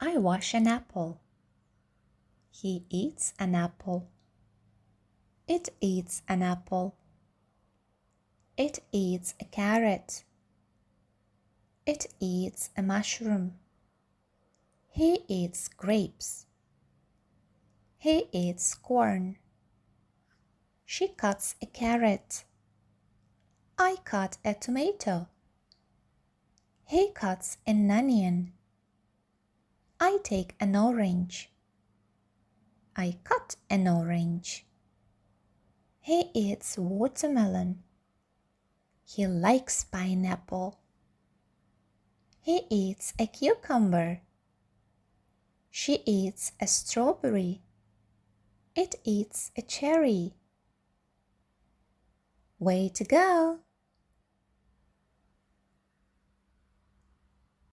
I wash an apple. He eats an apple. It eats an apple. It eats a carrot. It eats a mushroom. He eats grapes. He eats corn. She cuts a carrot. I cut a tomato. He cuts an onion. I take an orange. I cut an orange. He eats watermelon. He likes pineapple. He eats a cucumber. She eats a strawberry. It eats a cherry. Way to go!